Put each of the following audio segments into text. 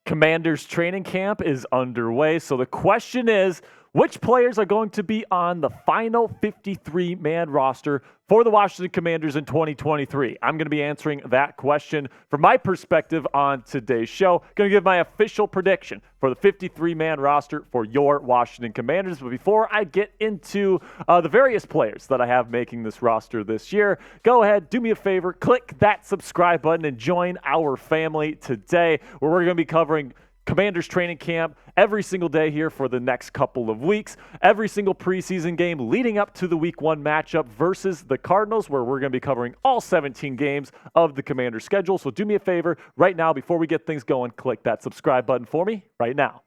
Commanders training camp is underway. So the question is, which players are going to be on the final 53-man roster for the Washington Commanders in 2023? I'm going to be answering that question from my perspective on today's show. Going to give my official prediction for the 53-man roster for your Washington Commanders. But before I get into the various players that I have making this roster this year, go ahead, do me a favor, click that subscribe button and join our family today, where we're going to be covering Commanders training camp every single day here for the next couple of weeks. Every single preseason game leading up to the Week 1 matchup versus the Cardinals, where we're going to be covering all 17 games of the Commanders schedule. So do me a favor right now, before we get things going, click that subscribe button for me right now.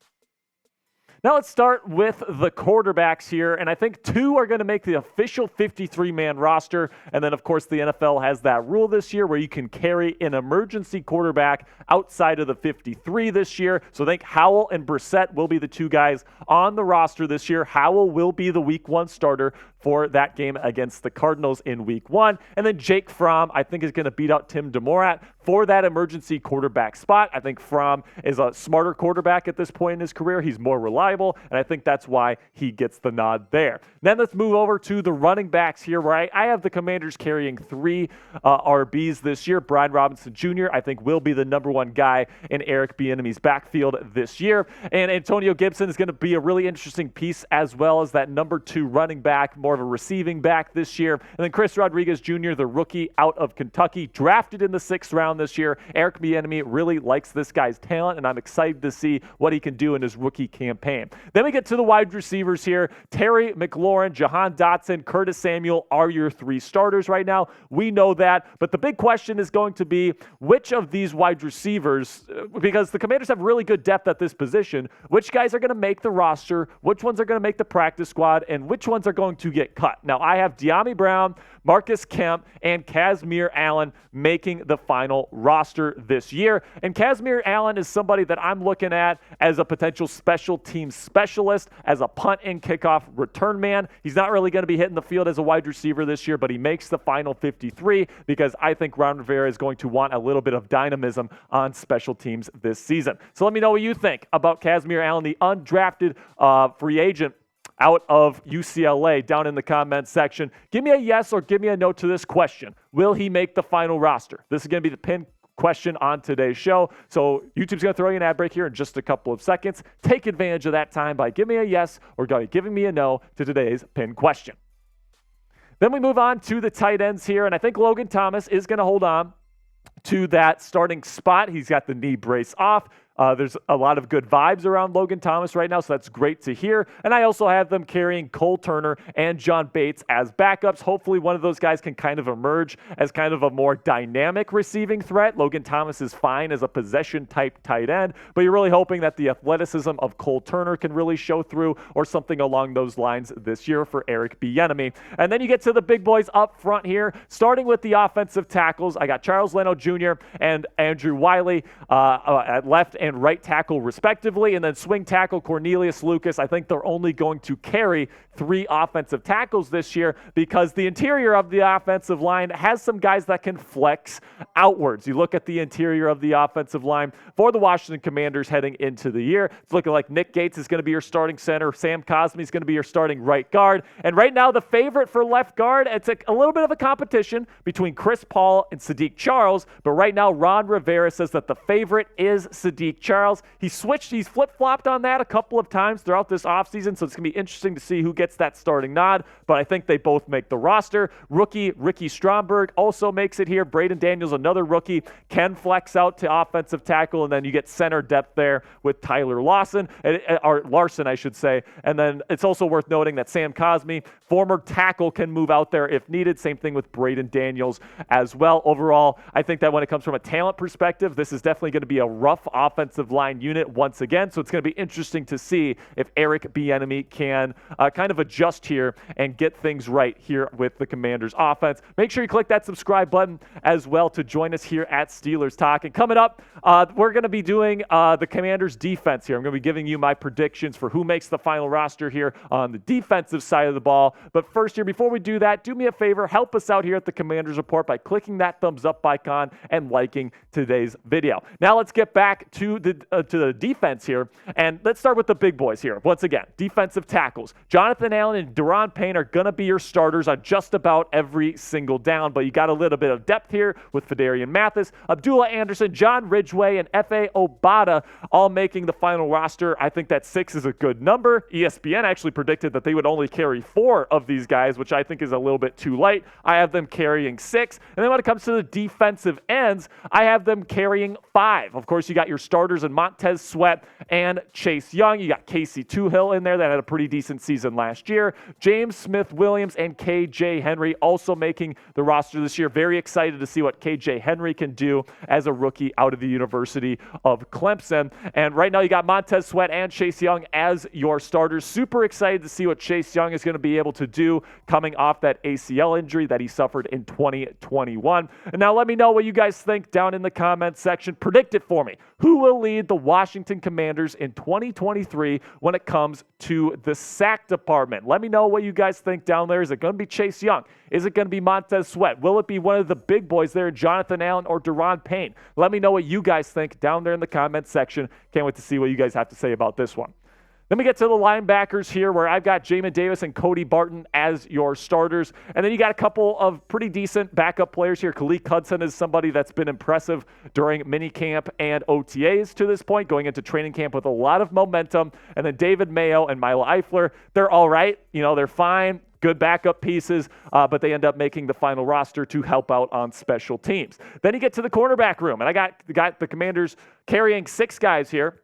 Now let's start with the quarterbacks here, and I think two are going to make the official 53-man roster, and then, of course, the NFL has that rule this year where you can carry an emergency quarterback outside of the 53 this year. So I think Howell and Brissett will be the two guys on the roster this year. Howell will be the Week 1 starter for that game against the Cardinals in Week 1, and then Jake Fromm, I think, is going to beat out Tim DeMorat for that emergency quarterback spot. I think Fromm is a smarter quarterback at this point in his career. He's more reliable, and I think that's why he gets the nod there. Then let's move over to the running backs here, where I have the Commanders carrying three RBs this year. Brian Robinson Jr., I think, will be the number one guy in Eric Bieniemy's backfield this year. And Antonio Gibson is going to be a really interesting piece, as well as that number 2 running back, more of a receiving back this year. And then Chris Rodriguez Jr., the rookie out of Kentucky, drafted in the 6th round this year. Eric Bieniemy really likes this guy's talent, and I'm excited to see what he can do in his rookie campaign. Then we get to the wide receivers here. Terry McLaurin, Jahan Dotson, Curtis Samuel are your 3 starters right now. We know that, but the big question is going to be which of these wide receivers, because the Commanders have really good depth at this position, which guys are going to make the roster, which ones are going to make the practice squad, and which ones are going to get cut. Now, I have De'Ami Brown, Marcus Kemp, and Kazmir Allen making the final roster this year. And Kazmir Allen is somebody that I'm looking at as a potential special team specialist, as a punt and kickoff return man. He's not really going to be hitting the field as a wide receiver this year, but he makes the final 53 because I think Ron Rivera is going to want a little bit of dynamism on special teams this season. So let me know what you think about Kazmir Allen, the undrafted free agent out of UCLA, down in the comments section. Give me a yes or give me a no to this question. Will he make the final roster? This is going to be the pin question on today's show. So YouTube's going to throw you an ad break here in just a couple of seconds. Take advantage of that time by giving me a yes or giving me a no to today's pin question. Then we move on to the tight ends here, and I think Logan Thomas is going to hold on to that starting spot. He's got the knee brace off. There's a lot of good vibes around Logan Thomas right now, so that's great to hear. And I also have them carrying Cole Turner and John Bates as backups. Hopefully one of those guys can kind of emerge as kind of a more dynamic receiving threat. Logan Thomas is fine as a possession-type tight end, but you're really hoping that the athleticism of Cole Turner can really show through, or something along those lines this year for Eric Bieniemy. And then you get to the big boys up front here, starting with the offensive tackles. I got Charles Leno Jr. and Andrew Wiley at left and right tackle respectively, and then swing tackle Cornelius Lucas. I think they're only going to carry 3 offensive tackles this year because the interior of the offensive line has some guys that can flex outwards. You look at the interior of the offensive line for the Washington Commanders heading into the year. It's looking like Nick Gates is going to be your starting center. Sam Cosmi is going to be your starting right guard. And right now, the favorite for left guard, it's a little bit of a competition between Chris Paul and Sadiq Charles, but right now, Ron Rivera says that the favorite is Sadiq Charles. He's flip-flopped on that a couple of times throughout this offseason, so it's going to be interesting to see who gets that starting nod, but I think they both make the roster. Rookie Ricky Stromberg also makes it here. Braden Daniels, another rookie, can flex out to offensive tackle, and then you get center depth there with Tyler Larson, I should say. And then it's also worth noting that Sam Cosmi, former tackle, can move out there if needed. Same thing with Braden Daniels as well. Overall, I think that when it comes from a talent perspective, this is definitely going to be a rough offensive line unit once again, so it's going to be interesting to see if Eric Bieniemy can kind of adjust here and get things right here with the Commanders offense. Make sure you click that subscribe button as well to join us here at Steelers Talk. And coming up, we're going to be doing the Commanders defense here. I'm going to be giving you my predictions for who makes the final roster here on the defensive side of the ball. But first here, before we do that, do me a favor, help us out here at the Commanders Report by clicking that thumbs up icon and liking today's video. Now let's get back to to the defense here, and let's start with the big boys here. Once again, defensive tackles. Jonathan Allen and Daron Payne are going to be your starters on just about every single down, but you got a little bit of depth here with Fedarian Mathis, Abdullah Anderson, John Ridgway, and F.A. Obata all making the final roster. I think that 6 is a good number. ESPN actually predicted that they would only carry 4 of these guys, which I think is a little bit too light. I have them carrying 6. And then when it comes to the defensive ends, I have them carrying 5. Of course, you got your starters in Montez Sweat and Chase Young. You got Casey Toohill in there that had a pretty decent season last year. James Smith-Williams and KJ Henry also making the roster this year. Very excited to see what KJ Henry can do as a rookie out of the University of Clemson. And right now you got Montez Sweat and Chase Young as your starters. Super excited to see what Chase Young is going to be able to do coming off that ACL injury that he suffered in 2021. And now let me know what you guys think down in the comments section. Predict it for me. Who will lead the Washington Commanders in 2023 when it comes to the sack department? Let me know what you guys think down there. Is it going to be Chase Young? Is it going to be Montez Sweat? Will it be one of the big boys there, Jonathan Allen or Daron Payne? Let me know what you guys think down there in the comments section. Can't wait to see what you guys have to say about this one. Then we get to the linebackers here where I've got Jamin Davis and Cody Barton as your starters. And then you got a couple of pretty decent backup players here. Khaleke Hudson is somebody that's been impressive during minicamp and OTAs to this point, going into training camp with a lot of momentum. And then David Mayo and Milo Eifler, they're all right. You know, they're fine. Good backup pieces, but they end up making the final roster to help out on special teams. Then you get to the cornerback room, and I got the Commanders carrying 6 guys here.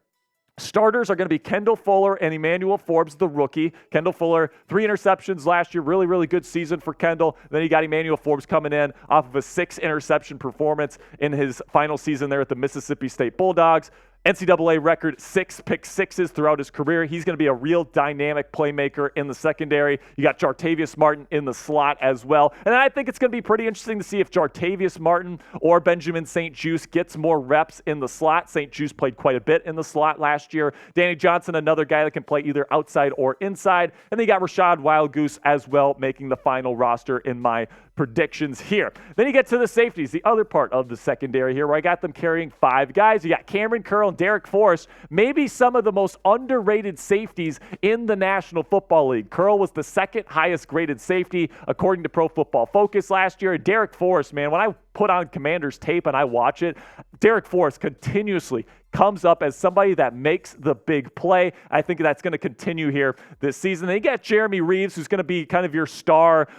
Starters are going to be Kendall Fuller and Emmanuel Forbes, the rookie. Kendall Fuller, 3 interceptions last year. Really, really good season for Kendall. Then you got Emmanuel Forbes coming in off of a 6 interception performance in his final season there at the Mississippi State Bulldogs. NCAA record 6 pick sixes throughout his career. He's going to be a real dynamic playmaker in the secondary. You got Jartavius Martin in the slot as well. And I think it's going to be pretty interesting to see if Jartavius Martin or Benjamin St-Juste gets more reps in the slot. St-Juste played quite a bit in the slot last year. Danny Johnson, another guy that can play either outside or inside. And then you got Rashad Wildgoose as well, making the final roster in my predictions here. Then you get to the safeties, the other part of the secondary here, where I got them carrying 5 guys. You got Cameron Curl and Derek Forrest, maybe some of the most underrated safeties in the National Football League. Curl was the 2nd highest graded safety according to Pro Football Focus last year. Derek Forrest, man, when I put on Commanders tape and I watch it, Derek Forrest continuously comes up as somebody that makes the big play. I think that's going to continue here this season. Then you got Jeremy Reeves, who's going to be kind of your star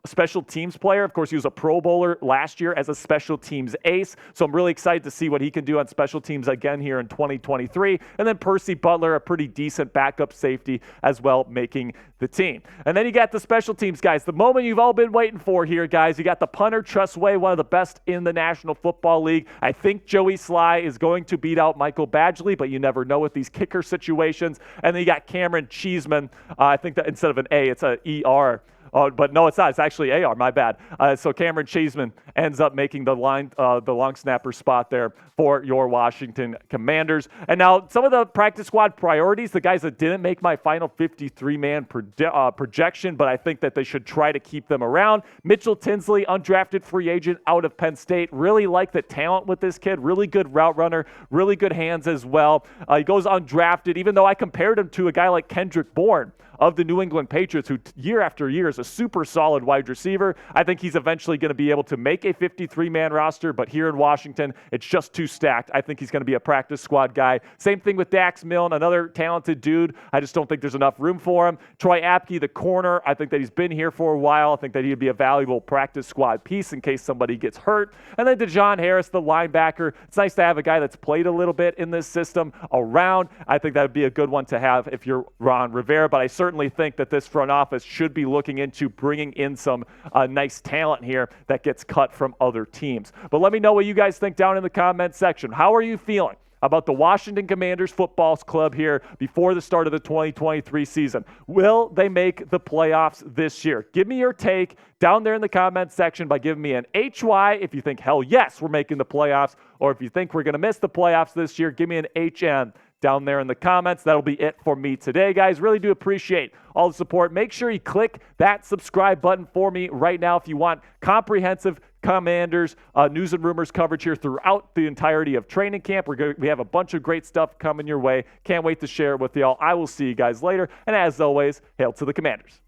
special teams player. Of course, he was a Pro Bowler last year as a special teams ace. So I'm really excited to see what he can do on special teams again here in 2023. And then Percy Butler, a pretty decent backup safety as well, making the team. And then you got the special teams guys. The moment you've all been waiting for here, guys. You got the punter, Trustway, one of the best in the National Football League. I think Joey Sly is going to beat out Michael Badgley, but you never know with these kicker situations. And then you got Cameron Cheeseman. I think that instead of an A, it's an E-R. Oh, but no, it's not. It's actually AR. My bad. So Cameron Cheeseman ends up making the long snapper spot there for your Washington Commanders. And now some of the practice squad priorities, the guys that didn't make my final 53-man projection, but I think that they should try to keep them around. Mitchell Tinsley, undrafted free agent out of Penn State. Really like the talent with this kid. Really good route runner. Really good hands as well. He goes undrafted, even though I compared him to a guy like Kendrick Bourne of the New England Patriots, who year after year is a super solid wide receiver. I think he's eventually going to be able to make a 53-man roster, but here in Washington, it's just too stacked. I think he's going to be a practice squad guy. Same thing with Dax Milne, another talented dude. I just don't think there's enough room for him. Troy Apke, the corner, I think that he's been here for a while. I think that he'd be a valuable practice squad piece in case somebody gets hurt. And then DeJohn Harris, the linebacker. It's nice to have a guy that's played a little bit in this system around. I think that would be a good one to have if you're Ron Rivera, but I certainly think that this front office should be looking into bringing in some nice talent here that gets cut from other teams. But let me know what you guys think down in the comments section. How are you feeling about the Washington Commanders football club here before the start of the 2023 season? Will they make the playoffs this year? Give me your take down there in the comments section by giving me an HY if you think, hell yes, we're making the playoffs, or if you think we're going to miss the playoffs this year, give me an HN down there in the comments. That'll be it for me today, guys. Really do appreciate all the support. Make sure you click that subscribe button for me right now if you want comprehensive Commanders news and rumors coverage here throughout the entirety of training camp. We have a bunch of great stuff coming your way. Can't wait to share it with y'all. I will see you guys later. And as always, hail to the Commanders.